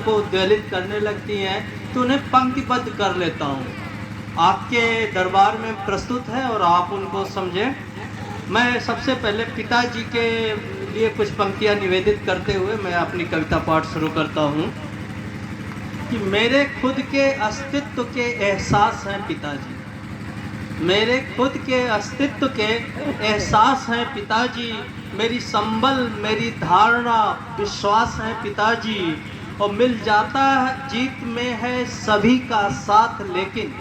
को उद्वेलित करने लगती हैं तो उन्हें पंक्तिबद्ध कर लेता हूँ। आपके दरबार में प्रस्तुत है और आप उनको समझें। मैं सबसे पहले पिताजी के लिए कुछ पंक्तियाँ निवेदित करते हुए मैं अपनी कविता पाठ शुरू करता हूँ कि मेरे खुद के अस्तित्व के एहसास हैं पिताजी, मेरे खुद के अस्तित्व के एहसास हैं पिताजी, मेरी संबल मेरी धारणा विश्वास है पिताजी। और मिल जाता है जीत में है सभी का साथ, लेकिन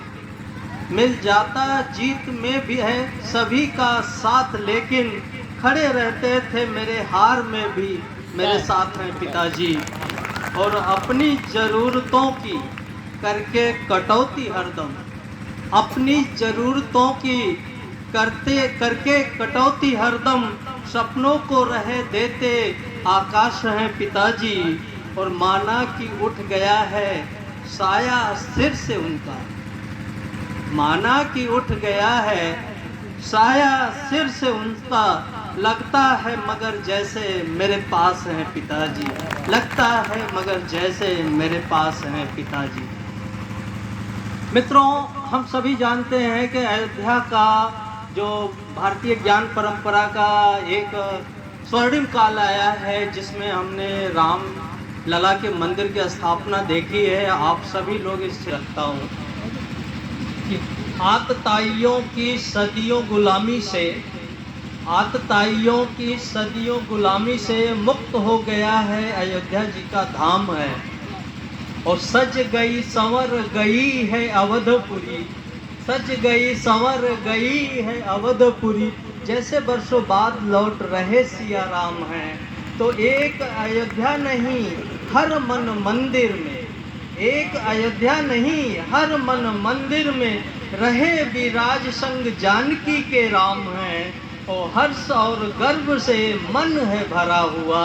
मिल जाता जीत में भी है सभी का साथ, लेकिन खड़े रहते थे मेरे हार में भी मेरे साथ हैं पिताजी। और अपनी ज़रूरतों की करके कटौती हरदम, अपनी ज़रूरतों की करके कटौती हरदम, सपनों को रहे देते आकाश हैं पिताजी। और माना कि उठ गया है साया सिर से उनका, माना कि उठ गया है साया सिर से उनका, लगता है मगर जैसे मेरे पास हैं पिताजी, लगता है मगर जैसे मेरे पास हैं पिताजी। मित्रों, हम सभी जानते हैं कि अयोध्या का जो भारतीय ज्ञान परंपरा का एक स्वर्णिम काल आया है जिसमें हमने राम लला के मंदिर की स्थापना देखी है। आप सभी लोग इससे रखता हूँ कि आतताइयों की सदियों गुलामी से, आतताइयों की सदियों गुलामी से मुक्त हो गया है अयोध्या जी का धाम है। और सज गई संवर गई है अवधपुरी, सज गई संवर गई है अवधपुरी, जैसे बरसों बाद लौट रहे सिया राम हैं। तो एक अयोध्या नहीं हर मन मंदिर में, एक अयोध्या नहीं हर मन मंदिर में, रहे विराज संग जानकी के राम हैं। और हर्ष और गर्व से मन है भरा हुआ,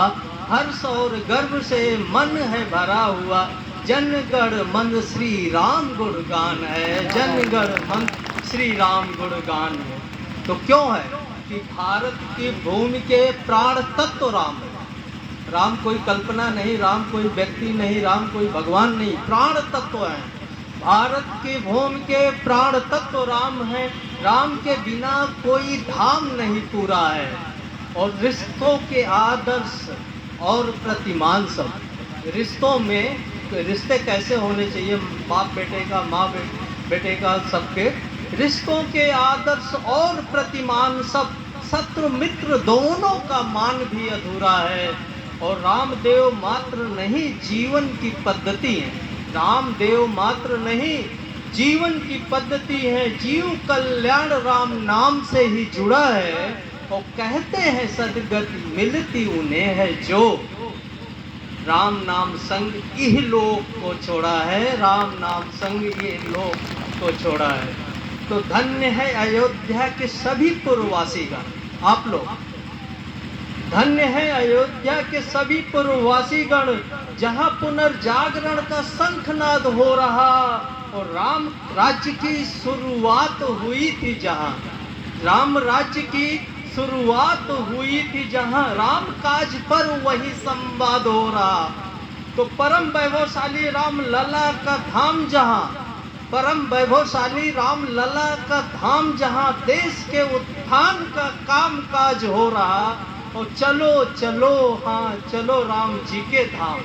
हर्ष और गर्व से मन है भरा हुआ, जनगण मन श्री राम गुणगान है, जनगण मन श्री राम गुणगान है। तो क्यों है कि भारत की भूमि के प्राण तत्व राम है। राम कोई कल्पना नहीं, राम कोई व्यक्ति नहीं, राम कोई भगवान नहीं, प्राण तत्व है। भारत की भूमि के प्राण तत्व राम है, राम के बिना कोई धाम नहीं पूरा है। और रिश्तों के आदर्श और प्रतिमान सब, रिश्तों में रिश्ते कैसे होने चाहिए, बाप बेटे का, माँ बेटे का, सबके रिश्तों के आदर्श और प्रतिमान सब, शत्रु मित्र दोनों का मान भी अधूरा है। और रामदेव मात्र नहीं जीवन की पद्धति है, रामदेव मात्र नहीं जीवन की पद्धति है, जीव कल्याण राम नाम से ही जुड़ा है। और कहते हैं सदगति मिलती उन्हें है जो राम नाम संग इह लोक को छोड़ा है, राम नाम संग ये लोक को छोड़ा है। तो धन्य है अयोध्या के सभी पूर्ववासीगण, आप लोग धन्य है अयोध्या के सभी पूर्ववासीगण, जहाँ पुनर्जागरण का शंखनाद हो रहा। और राम राज्य की शुरुआत हुई थी जहाँ, राम राज्य की शुरुआत हुई थी जहाँ, राम काज पर वही संवाद हो रहा। तो परम वैभवशाली राम लला का धाम जहाँ, परम वैभवशाली राम लला का धाम जहाँ, देश के उत्थान का काम काज हो रहा। और चलो चलो हाँ चलो राम जी के धाम,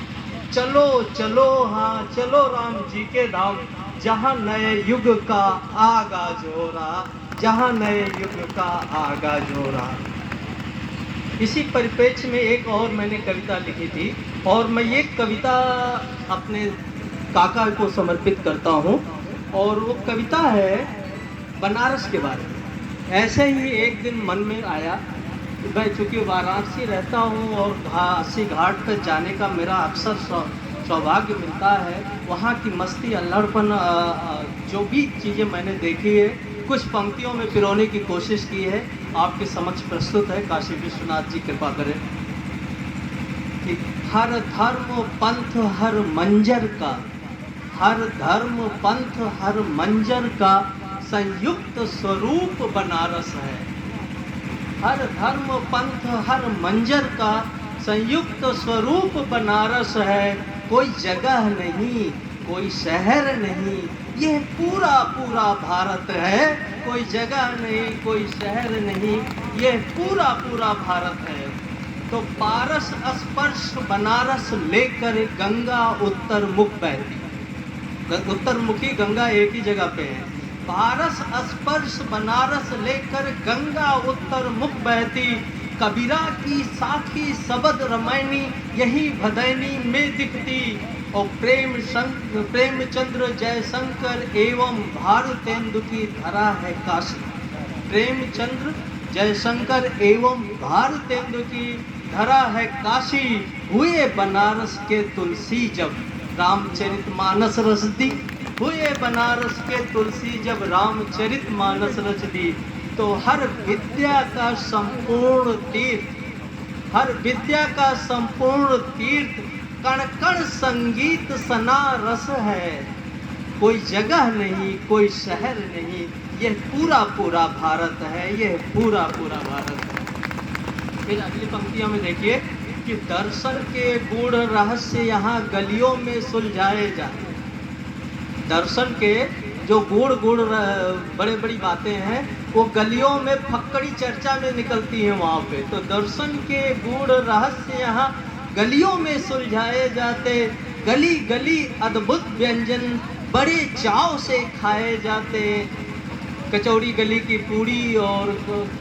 चलो चलो हाँ चलो राम जी के धाम, जहाँ नए युग का आगाज हो रहा, जहाँ नए युग का आगाज हो रहा। इसी परिप्रेक्ष्य में एक और मैंने कविता लिखी थी और मैं ये कविता अपने काका को समर्पित करता हूँ। और वो कविता है बनारस के बारे में। ऐसे ही एक दिन मन में आया, मैं चूँकि वाराणसी रहता हूँ और अस्सी घाट पर जाने का मेरा अक्सर सौभाग्य मिलता है। वहाँ की मस्ती अल्हड़पन जो भी चीज़ें मैंने देखी है, कुछ पंक्तियों में पिरोने की कोशिश की है, आपके समक्ष प्रस्तुत है। काशी विश्वनाथ जी कृपा करें कि हर धर्म पंथ हर मंजर का, हर धर्म पंथ हर मंजर का संयुक्त स्वरूप बनारस है। हर धर्म पंथ हर मंजर का संयुक्त स्वरूप बनारस है। कोई जगह नहीं, कोई शहर नहीं, यह पूरा पूरा भारत है। कोई जगह नहीं, कोई शहर नहीं, यह पूरा पूरा भारत है। तो पारस स्पर्श बनारस लेकर गंगा उत्तर मुख बहती, उत्तर मुखी गंगा एक ही जगह पे है। पारस स्पर्श बनारस लेकर गंगा उत्तर मुख बहती, कबीरा की साखी सबद रमैनी यही भदैनी में दिखती। और प्रेमचंद्र जयशंकर एवं भारतेंदु की धरा है काशी। प्रेमचंद्र जयशंकर एवं भारतेंदु की धरा है काशी, हुए बनारस के तुलसी जब रामचरितमानस रच दी। हुए बनारस के तुलसी जब रामचरितमानस रच दी। तो हर विद्या का संपूर्ण तीर्थ, हर विद्या का संपूर्ण तीर्थ, कण कण संगीत सना रस है। कोई जगह नहीं, कोई शहर नहीं, यह पूरा पूरा भारत है, यह पूरा पूरा भारत है। फिर अगली पंक्तियों में देखिए कि दर्शन के गूढ़ रहस्य यहाँ गलियों में सुलझाए जाते। दर्शन के जो गूढ़ बड़े बड़ी बातें हैं वो गलियों में फक्कड़ी चर्चा में निकलती हैं वहाँ पे। तो दर्शन के गूढ़ रहस्य यहाँ गलियों में सुलझाए जाते। गली गली अद्भुत व्यंजन बड़े चाव से खाए जाते। कचौड़ी गली की पूड़ी और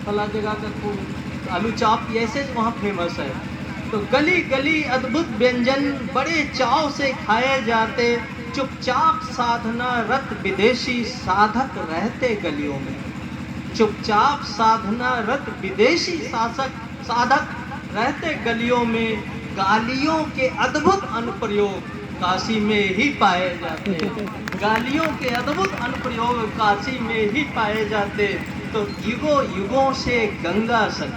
फला जगह का आलू चाप ऐसे वहाँ फेमस है। तो गली गली अद्भुत व्यंजन बड़े चाव से खाए जाते। चुपचाप साधना रत विदेशी साधक रहते गलियों में। चुपचाप साधना रत विदेशी साधक रहते गलियों में। गालियों के अद्भुत अनुप्रयोग काशी में ही पाए जाते। गालियों के अद्भुत अनुप्रयोग काशी में ही पाए जाते। तो युगों युगों से गंगा संग,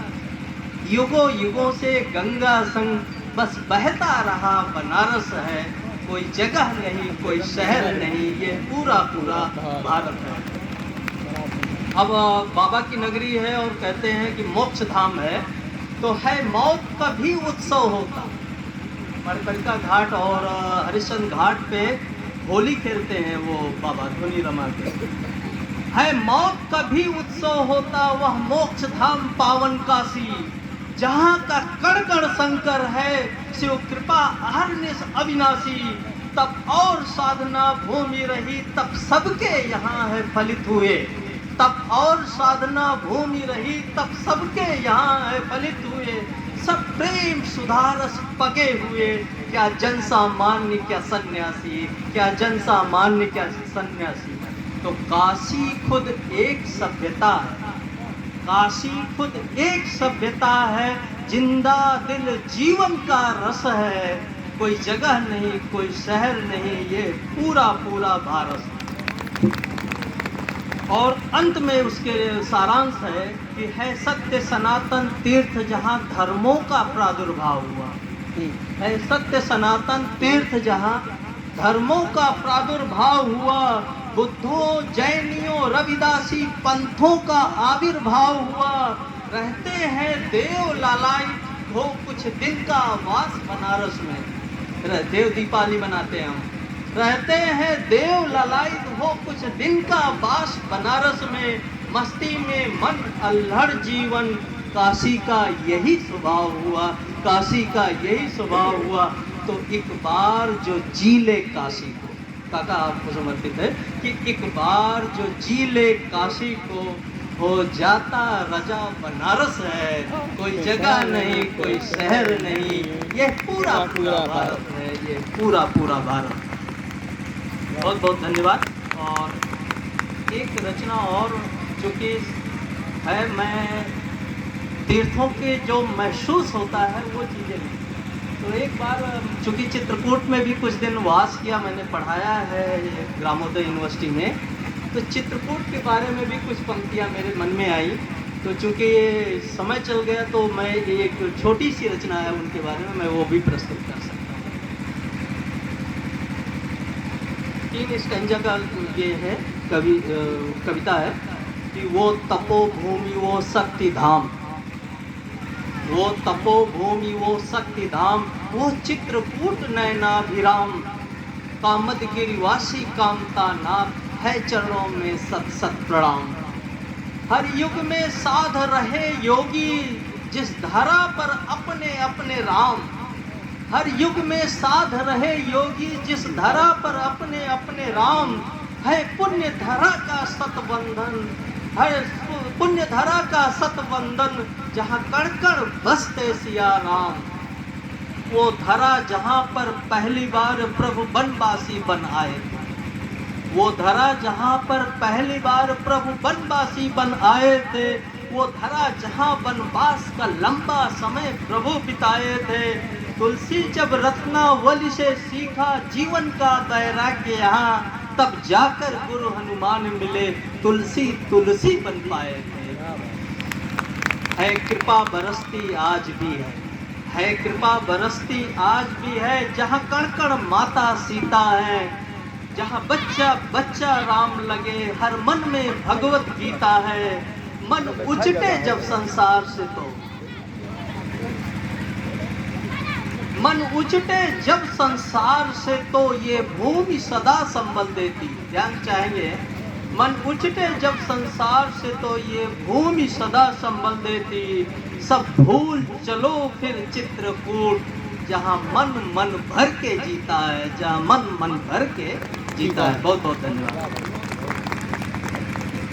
युगों युगों से गंगा संग बस बहता रहा बनारस है। कोई जगह नहीं, कोई शहर नहीं, ये पूरा पूरा भारत है। अब बाबा की नगरी है और कहते हैं कि मोक्ष धाम है। तो है मौत का भी उत्सव होता। मणिकर्णिका घाट और हरिश्चंद्र घाट पे होली खेलते हैं वो बाबा धोनी रमा के। है मौत का भी उत्सव होता वह मोक्ष धाम पावन काशी, जहाँ का कण कण शंकर है शिव कृपा अहर्निश अविनाशी। तब और साधना भूमि रही तब सबके यहाँ है फलित हुए। तब और साधना भूमि रही तब सबके यहाँ है फलित हुए। सब प्रेम सुधारस पगे हुए। क्या जन सामान्य क्या सन्यासी, क्या जन सामान्य क्या सन्यासी। तो काशी खुद एक सभ्यता है। काशी खुद एक सभ्यता है। जिंदा दिल जीवन का रस है। कोई जगह नहीं, कोई शहर नहीं, ये पूरा पूरा भारत। और अंत में उसके सारांश है कि है सत्य सनातन तीर्थ जहाँ धर्मों का प्रादुर्भाव हुआ। है सत्य सनातन तीर्थ जहाँ धर्मों का प्रादुर्भाव हुआ। बुद्धों जैनियों रविदासी पंथों का आविर्भाव हुआ। रहते हैं देव लालायित हो कुछ दिन का वास बनारस में। देव दीपावली मनाते हैं हम। रहते हैं देव लालायित हो कुछ दिन का वास बनारस में। मस्ती में मन अल्हड़ जीवन काशी का यही स्वभाव हुआ। काशी का यही स्वभाव हुआ। तो एक बार जो जी ले काशी को, काका आपको समर्पित है कि एक बार जो जी ले काशी को हो जाता रजा बनारस है। कोई जगह नहीं, कोई शहर नहीं, ये पूरा पूरा भारत है, ये पूरा पूरा भारत। बहुत बहुत धन्यवाद। और एक रचना और चूँकि है, मैं तीर्थों के जो महसूस होता है वो चीज़ें नहीं। तो एक बार चूँकि चित्रकूट में भी कुछ दिन वास किया, मैंने पढ़ाया है ग्रामोदय यूनिवर्सिटी में। तो चित्रकूट के बारे में भी कुछ पंक्तियाँ मेरे मन में आई। तो चूँकि ये समय चल गया तो मैं एक छोटी सी रचना है उनके बारे में, मैं वो भी प्रस्तुत कर सकता हूँ। 3 स्टैंजा का ये है कविता है कि वो तपोभूमि वो शक्ति धाम, वो तपोभूमि, वो शक्ति धाम, वो चित्रकूट नयनाभिराम, कामद गिरिवासी कामता नाथ, है चरणों में सत सत प्रणाम। हर युग में साध रहे योगी, जिस धरा पर अपने अपने राम। हर युग में साध रहे योगी, जिस धरा पर अपने अपने राम। है पुण्य धरा का सतबंधन, है पुण्य धरा का सतबंधन, जहाँ कण कण बसते सिया राम। वो धरा जहाँ पर पहली बार प्रभु बनवासी बन आए थे, वो धरा जहाँ पर पहली बार प्रभु बनवासी बन आए थे, वो धरा जहाँ वनवास का लंबा समय प्रभु बिताए थे। तुलसी जब रत्नावली से सीखा जीवन का वैराग्य यहाँ, तब जाकर गुरु हनुमान मिले, तुलसी तुलसी बन पाए थे। है कृपा बरसती आज भी है कृपा बरसती आज भी है, जहाँ कण कण माता सीता है, जहाँ बच्चा बच्चा राम लगे, हर मन में भगवत गीता है। मन उचटे जब संसार से तो, मन उचटे जब संसार से तो, ये भूमि सदा संबल देती। ध्यान चाहेंगे, मन उचटे जब संसार से तो, ये भूमि सदा संबल देती। सब भूल चलो फिर चित्रकूट, जहाँ मन मन भर के जीता है, जहाँ मन मन भर के जीता है। बहुत बहुत धन्यवाद।